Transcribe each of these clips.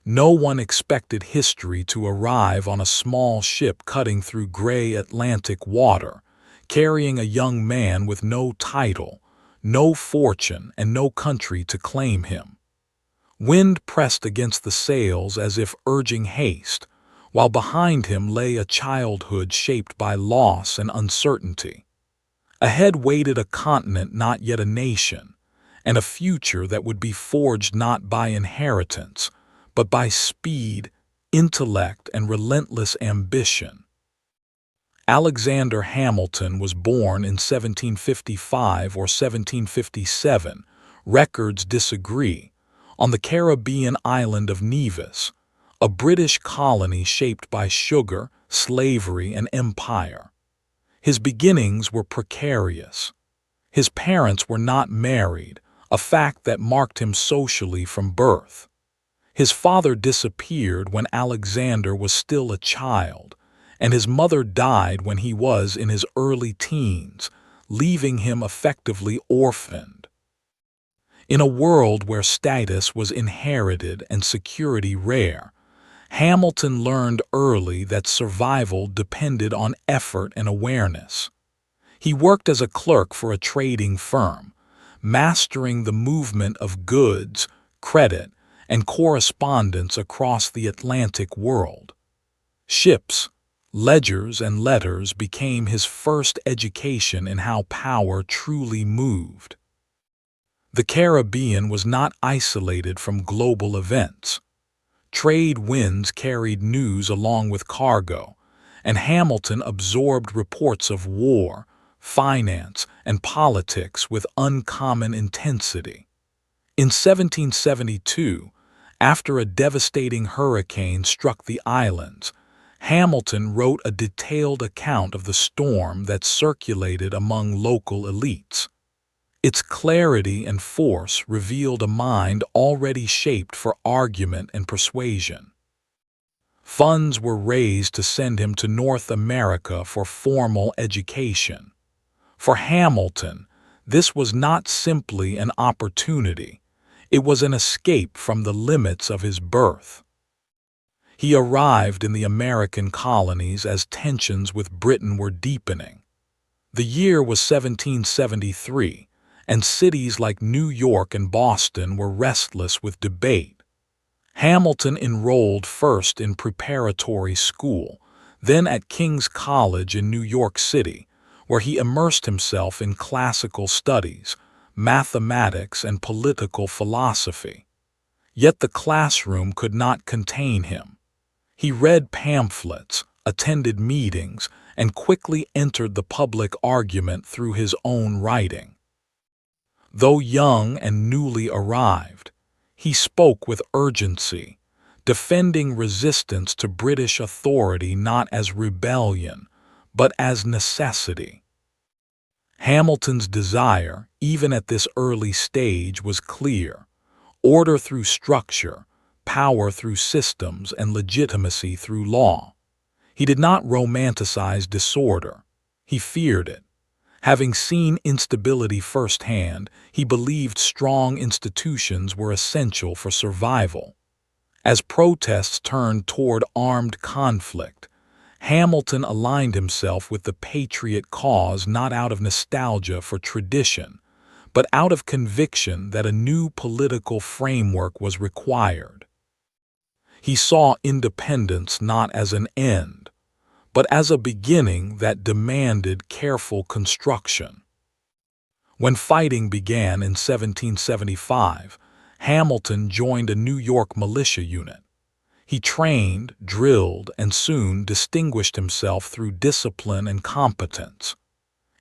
No one expected history to arrive on a small ship cutting through gray Atlantic water, carrying a young man with no title, no fortune, and no country to claim him. Wind pressed against the sails as if urging haste, while behind him lay a childhood shaped by loss and uncertainty. Ahead waited a continent not yet a nation, and a future that would be forged not by inheritance, but by speed, intellect, and relentless ambition. Alexander Hamilton was born in 1755 or 1757, records disagree, on the Caribbean island of Nevis, a British colony shaped by sugar, slavery, and empire. His beginnings were precarious. His parents were not married, a fact that marked him socially from birth. His father disappeared when Alexander was still a child, and his mother died when he was in his early teens, leaving him effectively orphaned. In a world where status was inherited and security rare, Hamilton learned early that survival depended on effort and awareness. He worked as a clerk for a trading firm, mastering the movement of goods, credit, and correspondence across the Atlantic world. Ships, ledgers, and letters became his first education in how power truly moved. The Caribbean was not isolated from global events. Trade winds carried news along with cargo, and Hamilton absorbed reports of war, finance, and politics with uncommon intensity. In 1772, after a devastating hurricane struck the islands, Hamilton wrote a detailed account of the storm that circulated among local elites. Its clarity and force revealed a mind already shaped for argument and persuasion. Funds were raised to send him to North America for formal education. For Hamilton, this was not simply an opportunity, it was an escape from the limits of his birth. He arrived in the American colonies as tensions with Britain were deepening. The year was 1773, and cities like New York and Boston were restless with debate. Hamilton enrolled first in preparatory school, then at King's College in New York City, where he immersed himself in classical studies, mathematics, and political philosophy. Yet the classroom could not contain him. He read pamphlets, attended meetings, and quickly entered the public argument through his own writing. Though young and newly arrived, he spoke with urgency, defending resistance to British authority not as rebellion, but as necessity. Hamilton's desire, even at this early stage, was clear: order through structure, power through systems, and legitimacy through law. He did not romanticize disorder. He feared it. Having seen instability firsthand, he believed strong institutions were essential for survival. As protests turned toward armed conflict, Hamilton aligned himself with the patriot cause not out of nostalgia for tradition, but out of conviction that a new political framework was required. He saw independence not as an end, but as a beginning that demanded careful construction. When fighting began in 1775, Hamilton joined a New York militia unit. He trained, drilled, and soon distinguished himself through discipline and competence.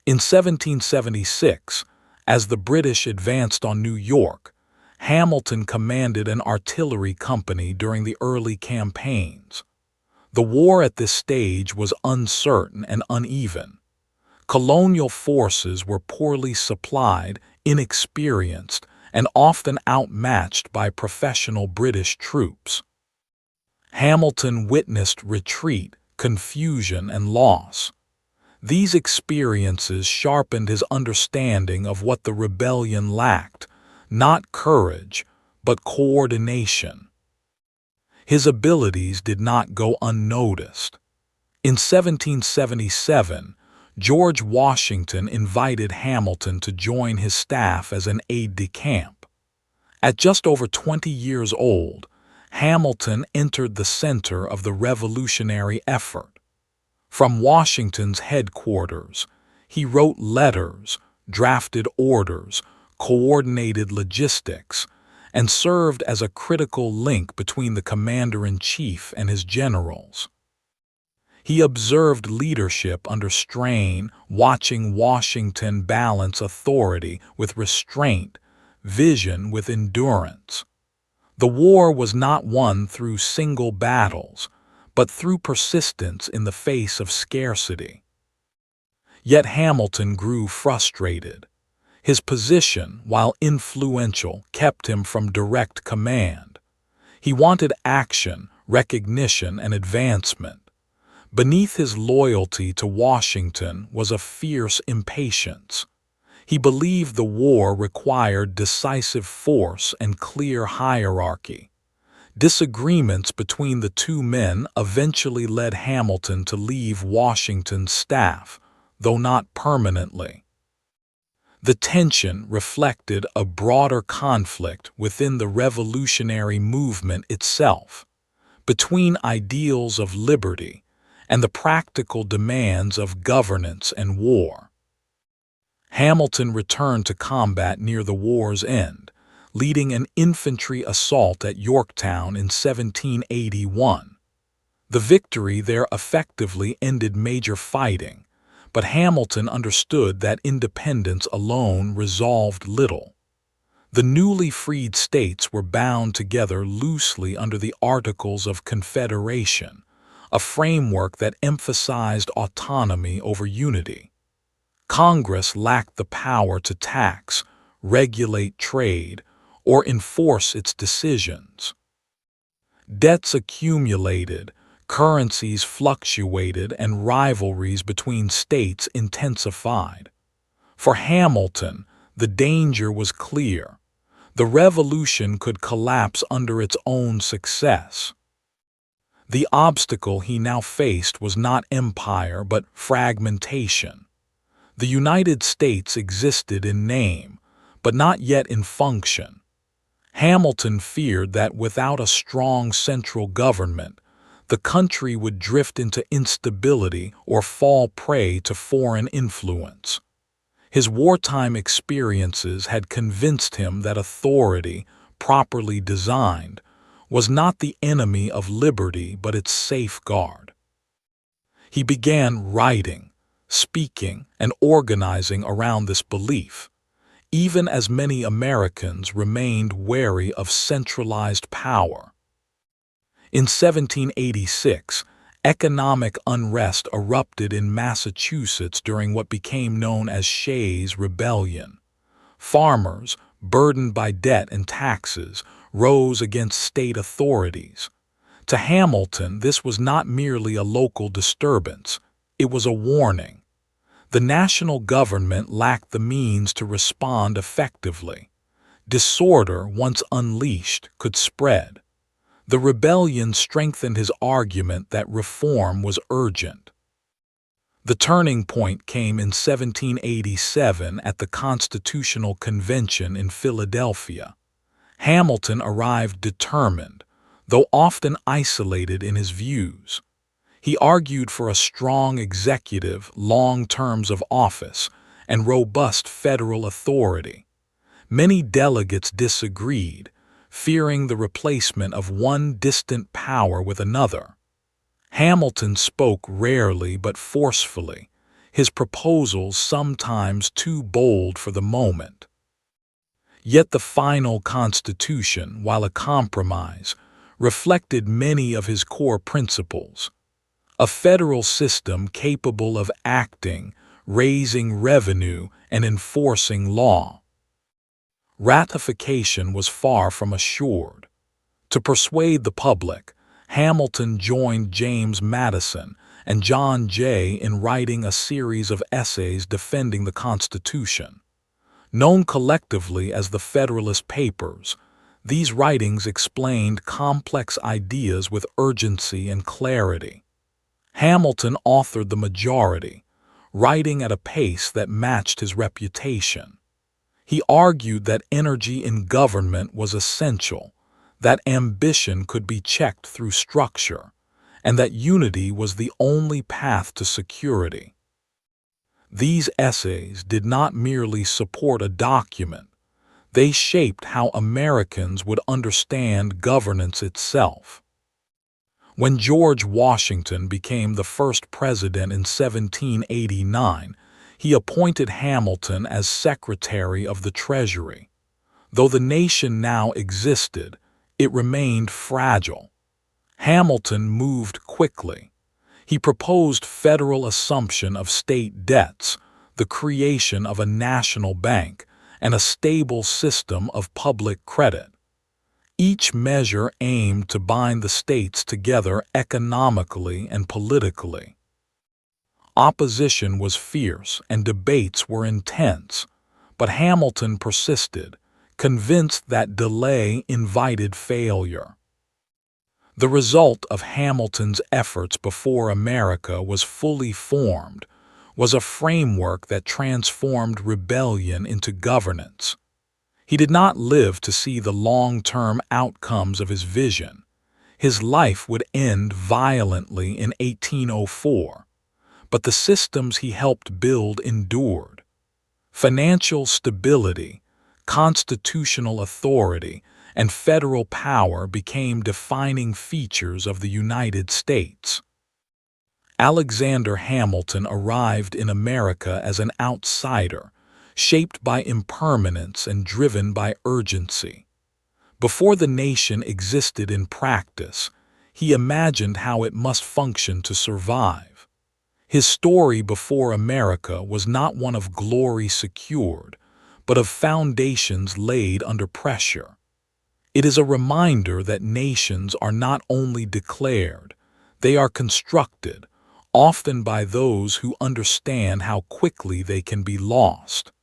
In 1776, as the British advanced on New York, Hamilton commanded an artillery company during the early campaigns. The war at this stage was uncertain and uneven. Colonial forces were poorly supplied, inexperienced, and often outmatched by professional British troops. Hamilton witnessed retreat, confusion, and loss. These experiences sharpened his understanding of what the rebellion lacked: not courage, but coordination. His abilities did not go unnoticed. In 1777, George Washington invited Hamilton to join his staff as an aide-de-camp. At just over 20 years old, Hamilton entered the center of the revolutionary effort. From Washington's headquarters, he wrote letters, drafted orders, coordinated logistics, and served as a critical link between the commander-in-chief and his generals. He observed leadership under strain, watching Washington balance authority with restraint, vision with endurance. The war was not won through single battles, but through persistence in the face of scarcity. Yet Hamilton grew frustrated. His position, while influential, kept him from direct command. He wanted action, recognition, and advancement. Beneath his loyalty to Washington was a fierce impatience. He believed the war required decisive force and clear hierarchy. Disagreements between the two men eventually led Hamilton to leave Washington's staff, though not permanently. The tension reflected a broader conflict within the revolutionary movement itself, between ideals of liberty and the practical demands of governance and war. Hamilton returned to combat near the war's end, leading an infantry assault at Yorktown in 1781. The victory there effectively ended major fighting, but Hamilton understood that independence alone resolved little. The newly freed states were bound together loosely under the Articles of Confederation, a framework that emphasized autonomy over unity. Congress lacked the power to tax, regulate trade, or enforce its decisions. Debts accumulated, currencies fluctuated, and rivalries between states intensified. For Hamilton, the danger was clear. The revolution could collapse under its own success. The obstacle he now faced was not empire but fragmentation. The United States existed in name, but not yet in function. Hamilton feared that without a strong central government, the country would drift into instability or fall prey to foreign influence. His wartime experiences had convinced him that authority, properly designed, was not the enemy of liberty but its safeguard. He began writing, speaking, and organizing around this belief, even as many Americans remained wary of centralized power. In 1786, economic unrest erupted in Massachusetts during what became known as Shays' Rebellion. Farmers, burdened by debt and taxes, rose against state authorities. To Hamilton, this was not merely a local disturbance, it was a warning. The national government lacked the means to respond effectively. Disorder, once unleashed, could spread. The rebellion strengthened his argument that reform was urgent. The turning point came in 1787 at the Constitutional Convention in Philadelphia. Hamilton arrived determined, though often isolated in his views. He argued for a strong executive, long terms of office, and robust federal authority. Many delegates disagreed, fearing the replacement of one distant power with another. Hamilton spoke rarely but forcefully, his proposals sometimes too bold for the moment. Yet the final Constitution, while a compromise, reflected many of his core principles. A federal system capable of acting, raising revenue, and enforcing law. Ratification was far from assured. To persuade the public, Hamilton joined James Madison and John Jay in writing a series of essays defending the Constitution. Known collectively as the Federalist Papers, These writings explained complex ideas with urgency and clarity. Hamilton authored the majority, writing at a pace that matched his reputation. He argued that energy in government was essential, that ambition could be checked through structure, and that unity was the only path to security. These essays did not merely support a document, they shaped how Americans would understand governance itself. When George Washington became the first president in 1789, he appointed Hamilton as Secretary of the Treasury. Though the nation now existed, it remained fragile. Hamilton moved quickly. He proposed federal assumption of state debts, the creation of a national bank, and a stable system of public credit. Each measure aimed to bind the states together economically and politically. Opposition was fierce and debates were intense, but Hamilton persisted, convinced that delay invited failure. The result of Hamilton's efforts before America was fully formed was a framework that transformed rebellion into governance. He did not live to see the long-term outcomes of his vision. His life would end violently in 1804, but the systems he helped build endured. Financial stability, constitutional authority, and federal power became defining features of the United States. Alexander Hamilton arrived in America as an outsider, shaped by impermanence and driven by urgency. Before the nation existed in practice, he imagined how it must function to survive. His story before America was not one of glory secured, but of foundations laid under pressure. It is a reminder that nations are not only declared, they are constructed, often by those who understand how quickly they can be lost.